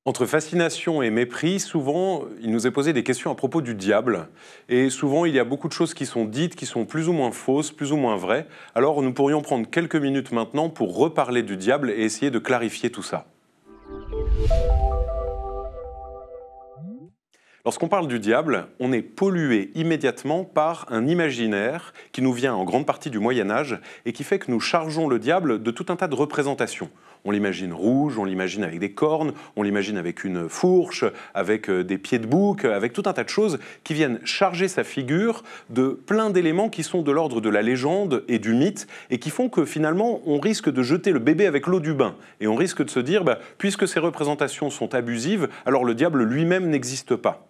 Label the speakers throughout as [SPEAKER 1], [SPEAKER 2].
[SPEAKER 1] Entre fascination et mépris, souvent, il nous est posé des questions à propos du diable. Et souvent, il y a beaucoup de choses qui sont dites, qui sont plus ou moins fausses, plus ou moins vraies. Alors, nous pourrions prendre quelques minutes maintenant pour reparler du diable et essayer de clarifier tout ça. Lorsqu'on parle du diable, on est pollué immédiatement par un imaginaire qui nous vient en grande partie du Moyen-Âge et qui fait que nous chargeons le diable de tout un tas de représentations. On l'imagine rouge, on l'imagine avec des cornes, on l'imagine avec une fourche, avec des pieds de bouc, avec tout un tas de choses qui viennent charger sa figure de plein d'éléments qui sont de l'ordre de la légende et du mythe et qui font que finalement on risque de jeter le bébé avec l'eau du bain. Et on risque de se dire, puisque ces représentations sont abusives, alors le diable lui-même n'existe pas.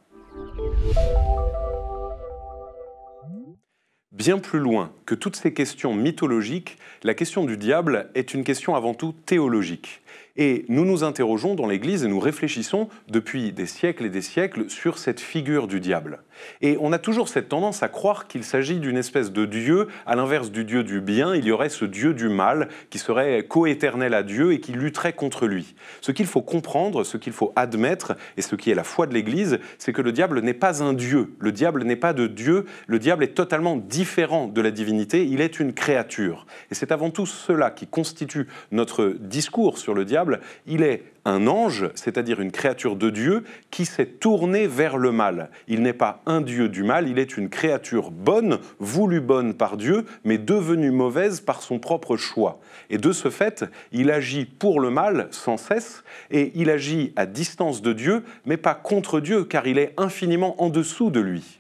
[SPEAKER 1] Bien plus loin que toutes ces questions mythologiques, la question du diable est une question avant tout théologique. Et nous nous interrogeons dans l'Église et nous réfléchissons depuis des siècles et des siècles sur cette figure du diable. Et on a toujours cette tendance à croire qu'il s'agit d'une espèce de Dieu, à l'inverse du Dieu du bien, il y aurait ce Dieu du mal qui serait coéternel à Dieu et qui lutterait contre lui. Ce qu'il faut comprendre, ce qu'il faut admettre, et ce qui est la foi de l'Église, c'est que le diable n'est pas un Dieu, le diable n'est pas de Dieu, le diable est totalement différent de la divinité, il est une créature. Et c'est avant tout cela qui constitue notre discours sur le diable. Il est un ange, c'est-à-dire une créature de Dieu, qui s'est tournée vers le mal. Il n'est pas un Dieu du mal, il est une créature bonne, voulue bonne par Dieu, mais devenue mauvaise par son propre choix. Et de ce fait, il agit pour le mal sans cesse, et il agit à distance de Dieu, mais pas contre Dieu, car il est infiniment en dessous de lui.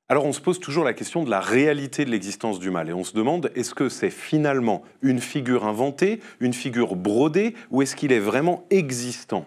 [SPEAKER 1] Alors on se pose toujours la question de la réalité de l'existence du mal et on se demande est-ce que c'est finalement une figure inventée, une figure brodée ou est-ce qu'il est vraiment existant ?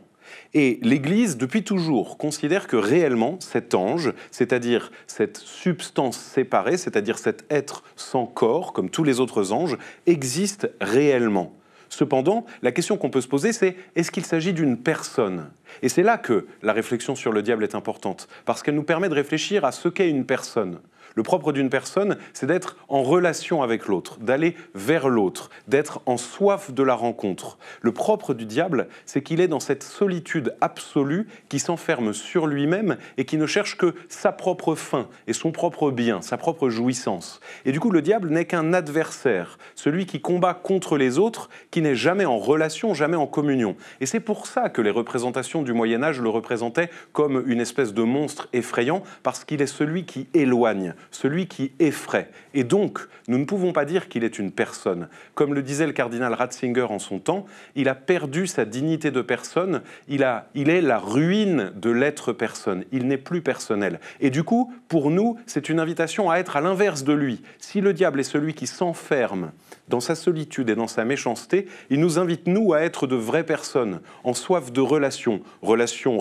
[SPEAKER 1] Et l'Église, depuis toujours, considère que réellement cet ange, c'est-à-dire cette substance séparée, c'est-à-dire cet être sans corps, comme tous les autres anges, existe réellement. Cependant, la question qu'on peut se poser, c'est est-ce qu'il s'agit d'une personne ? Et c'est là que la réflexion sur le diable est importante, parce qu'elle nous permet de réfléchir à ce qu'est une personne. Le propre d'une personne, c'est d'être en relation avec l'autre, d'aller vers l'autre, d'être en soif de la rencontre. Le propre du diable, c'est qu'il est dans cette solitude absolue qui s'enferme sur lui-même et qui ne cherche que sa propre fin et son propre bien, sa propre jouissance. Et du coup, le diable n'est qu'un adversaire, celui qui combat contre les autres, qui n'est jamais en relation, jamais en communion. Et c'est pour ça que les représentations du Moyen-Âge le représentaient comme une espèce de monstre effrayant, parce qu'il est celui qui éloigne, celui qui effraie. Et donc, nous ne pouvons pas dire qu'il est une personne. Comme le disait le cardinal Ratzinger en son temps, il a perdu sa dignité de personne, il est la ruine de l'être personne, il n'est plus personnel. Et du coup, pour nous, c'est une invitation à être à l'inverse de lui. Si le diable est celui qui s'enferme dans sa solitude et dans sa méchanceté, il nous invite, nous, à être de vraies personnes, en soif de relations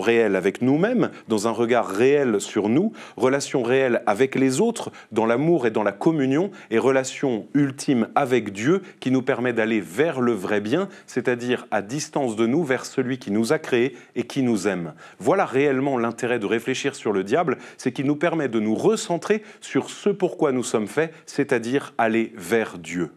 [SPEAKER 1] réelles avec nous-mêmes, dans un regard réel sur nous, relations réelles avec les autres, dans l'amour et dans la communion, et relations ultimes avec Dieu, qui nous permet d'aller vers le vrai bien, c'est-à-dire à distance de nous, vers celui qui nous a créés et qui nous aime. Voilà réellement l'intérêt de réfléchir sur le diable, c'est qu'il nous permet de nous recentrer sur ce pourquoi nous sommes faits, c'est-à-dire aller vers Dieu.